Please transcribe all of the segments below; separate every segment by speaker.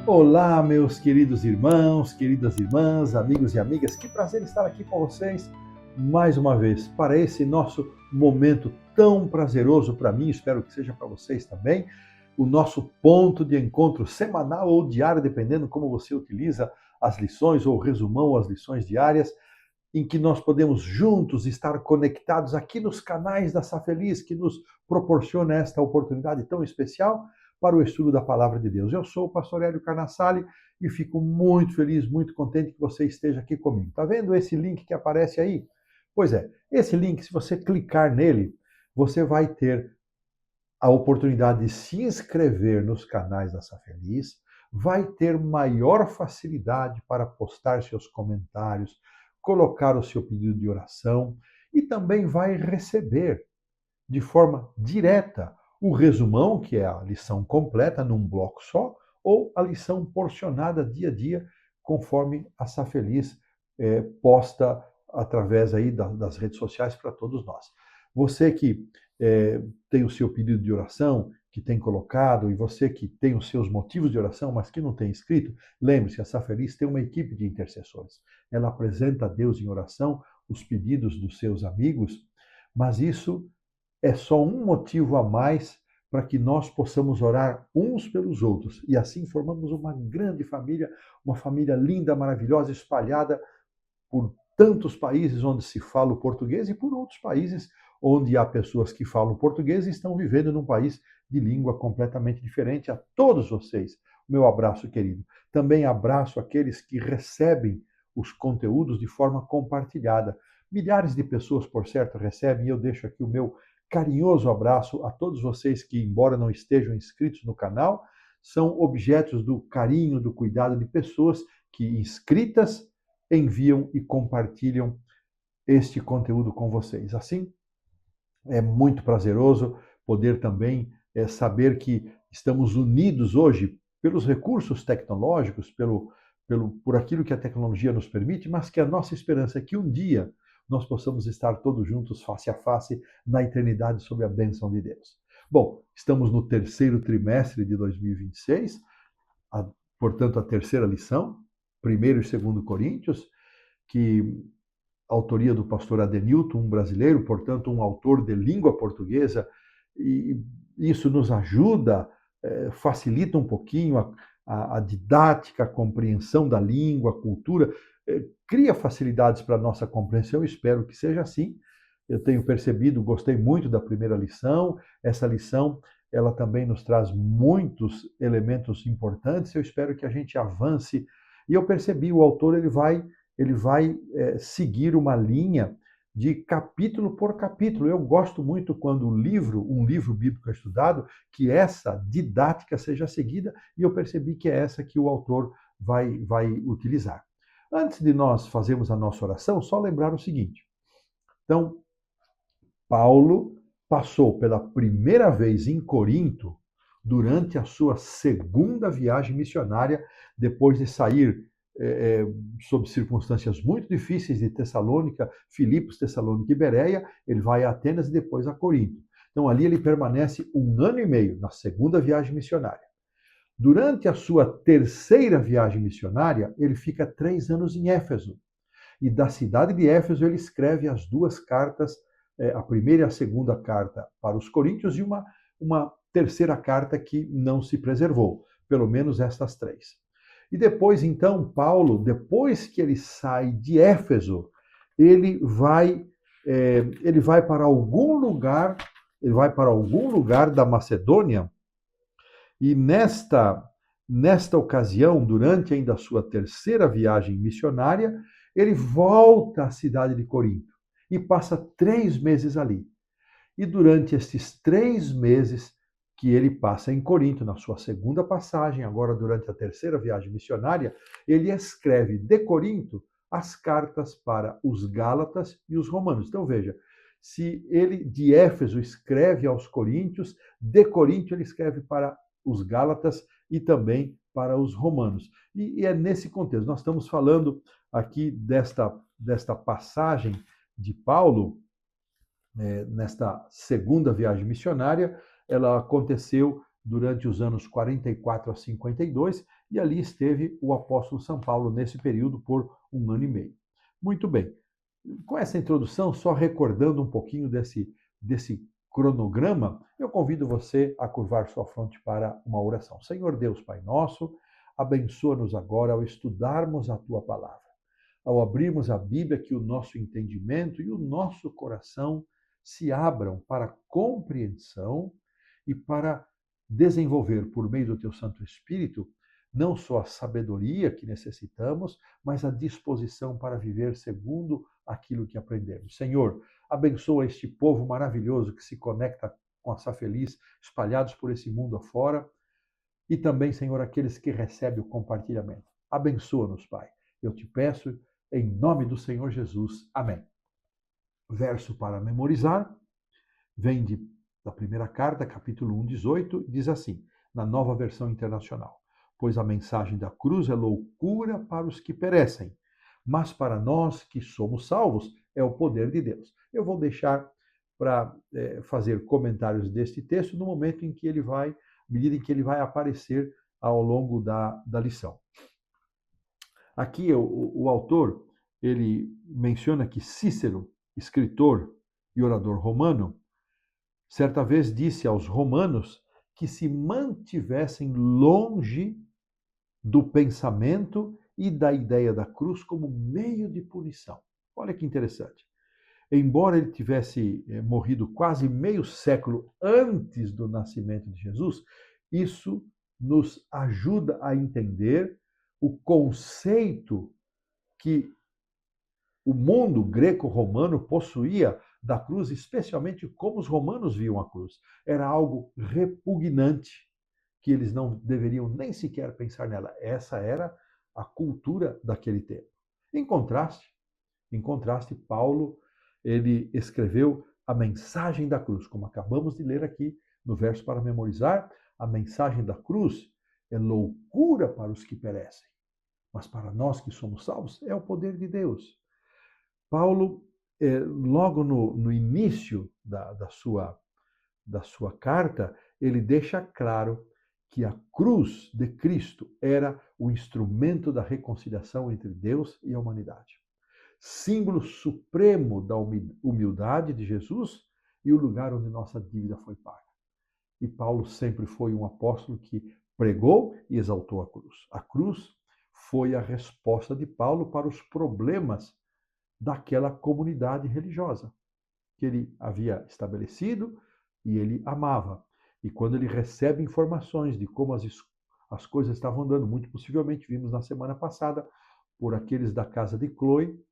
Speaker 1: Olá, meus queridos irmãos, queridas irmãs, amigos e amigas, que prazer estar aqui com vocês mais uma vez para esse nosso momento tão prazeroso para mim, espero que seja para vocês também, o nosso ponto de encontro semanal ou diário, dependendo como você utiliza as lições ou resumão as lições diárias, em que nós podemos juntos estar conectados aqui nos canais da Safeliz, que nos proporciona esta oportunidade tão especial para o estudo da Palavra de Deus. Eu sou o pastor Hélio Carnassali e fico muito feliz, muito contente que você esteja aqui comigo. Está vendo esse link que aparece aí? Pois é, esse link, se você clicar nele, você vai ter a oportunidade de se inscrever nos canais da Safeliz, vai ter maior facilidade para postar seus comentários, colocar o seu pedido de oração e também vai receber de forma direta o resumão, que é a lição completa num bloco só, ou a lição porcionada dia a dia, conforme a Safeliz posta através aí das redes sociais para todos nós. Você que tem o seu pedido de oração, que tem colocado, e você que tem os seus motivos de oração, mas que não tem escrito, lembre-se, a Safeliz tem uma equipe de intercessores. Ela apresenta a Deus em oração os pedidos dos seus amigos, mas isso é só um motivo a mais para que nós possamos orar uns pelos outros. E assim formamos uma grande família, uma família linda, maravilhosa, espalhada por tantos países onde se fala o português e por outros países onde há pessoas que falam português e estão vivendo num país de língua completamente diferente. A todos vocês, o meu abraço querido. Também abraço aqueles que recebem os conteúdos de forma compartilhada. Milhares de pessoas, por certo, recebem, e eu deixo aqui o meu carinhoso abraço a todos vocês que, embora não estejam inscritos no canal, são objetos do carinho, do cuidado de pessoas que, inscritas, enviam e compartilham este conteúdo com vocês. Assim, é muito prazeroso poder também saber que estamos unidos hoje pelos recursos tecnológicos, por aquilo que a tecnologia nos permite, mas que a nossa esperança é que um dia nós possamos estar todos juntos, face a face, na eternidade, sob a bênção de Deus. Bom, estamos no terceiro trimestre de 2026, portanto, a terceira lição, 1º e 2º Coríntios, que autoria do pastor Adenilton, um brasileiro, portanto, um autor de língua portuguesa, e isso nos ajuda, facilita um pouquinho a didática, a compreensão da língua, a cultura, cria facilidades para a nossa compreensão, espero que seja assim. Eu tenho percebido, gostei muito da primeira lição, essa lição ela também nos traz muitos elementos importantes, eu espero que a gente avance, e eu percebi, o autor ele vai seguir uma linha de capítulo por capítulo. Eu gosto muito quando um livro bíblico é estudado, que essa didática seja seguida, e eu percebi que é essa que o autor vai utilizar. Antes de nós fazermos a nossa oração, só lembrar o seguinte. Então, Paulo passou pela primeira vez em Corinto durante a sua segunda viagem missionária, depois de sair sob circunstâncias muito difíceis de Tessalônica, Filipos, Tessalônica e Bereia, ele vai a Atenas e depois a Corinto. Então ali ele permanece 1 ano e meio na segunda viagem missionária. Durante a sua terceira viagem missionária, ele fica 3 anos em Éfeso. E da cidade de Éfeso ele escreve as 2 cartas, a primeira e a segunda carta para os coríntios e uma terceira carta que não se preservou, pelo menos estas 3. E depois, então, Paulo, depois que ele sai de Éfeso, ele vai para algum lugar, da Macedônia, e nesta ocasião, durante ainda a sua terceira viagem missionária, ele volta à cidade de Corinto e passa 3 meses ali. E durante estes 3 meses que ele passa em Corinto, na sua segunda passagem, agora durante a terceira viagem missionária, ele escreve de Corinto as cartas para os Gálatas e os Romanos. Então veja, se ele de Éfeso escreve aos Coríntios, de Corinto ele escreve para os Gálatas e também para os Romanos. E é nesse contexto, nós estamos falando aqui desta passagem de Paulo, nesta segunda viagem missionária. Ela aconteceu durante os anos 44 a 52, e ali esteve o apóstolo São Paulo nesse período por 1 ano e meio. Muito bem, com essa introdução, só recordando um pouquinho desse cronograma, eu convido você a curvar sua fronte para uma oração. Senhor Deus, Pai nosso, abençoa-nos agora ao estudarmos a Tua palavra, ao abrirmos a Bíblia, que o nosso entendimento e o nosso coração se abram para a compreensão e para desenvolver, por meio do Teu Santo Espírito, não só a sabedoria que necessitamos, mas a disposição para viver segundo aquilo que aprendemos. Senhor, abençoa este povo maravilhoso que se conecta com a Sá Feliz, espalhados por esse mundo afora, e também, Senhor, aqueles que recebem o compartilhamento. Abençoa-nos, Pai. Eu te peço, em nome do Senhor Jesus. Amém. Verso para memorizar, vem da primeira carta, capítulo 1, 18, diz assim, na Nova Versão Internacional: pois a mensagem da cruz é loucura para os que perecem, mas para nós que somos salvos é o poder de Deus. Eu vou deixar para fazer comentários deste texto no momento em que ele vai, à medida em que ele vai aparecer ao longo da lição. Aqui o autor, ele menciona que Cícero, escritor e orador romano, certa vez disse aos romanos que se mantivessem longe do pensamento e da ideia da cruz como meio de punição. Olha que interessante. Embora ele tivesse morrido quase meio século antes do nascimento de Jesus, isso nos ajuda a entender o conceito que o mundo greco-romano possuía da cruz, especialmente como os romanos viam a cruz. Era algo repugnante, que eles não deveriam nem sequer pensar nela. Essa era a cultura daquele tempo. Em contraste, Paulo, ele escreveu a mensagem da cruz, como acabamos de ler aqui no verso para memorizar. A mensagem da cruz é loucura para os que perecem, mas para nós que somos salvos é o poder de Deus. Paulo, logo no início da sua carta, ele deixa claro que a cruz de Cristo era o instrumento da reconciliação entre Deus e a humanidade. Símbolo supremo da humildade de Jesus e o lugar onde nossa dívida foi paga. E Paulo sempre foi um apóstolo que pregou e exaltou a cruz. A cruz foi a resposta de Paulo para os problemas daquela comunidade religiosa que ele havia estabelecido e ele amava. E quando ele recebe informações de como as coisas estavam andando, muito possivelmente vimos na semana passada por aqueles da casa de Cloe,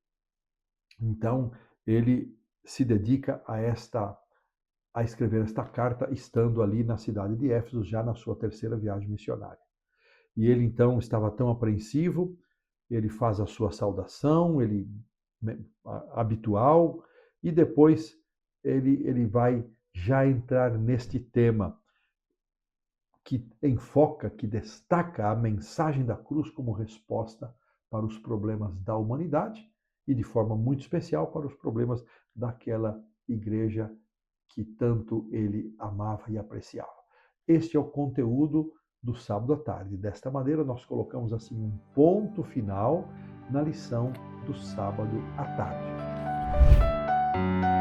Speaker 1: então ele se dedica a escrever esta carta estando ali na cidade de Éfeso, já na sua terceira viagem missionária. E ele então estava tão apreensivo, ele faz a sua saudação, habitual, e depois ele vai já entrar neste tema que enfoca, que destaca a mensagem da cruz como resposta para os problemas da humanidade e de forma muito especial para os problemas daquela igreja que tanto ele amava e apreciava. Este é o conteúdo do sábado à tarde. Desta maneira, nós colocamos assim um ponto final na lição do sábado à tarde.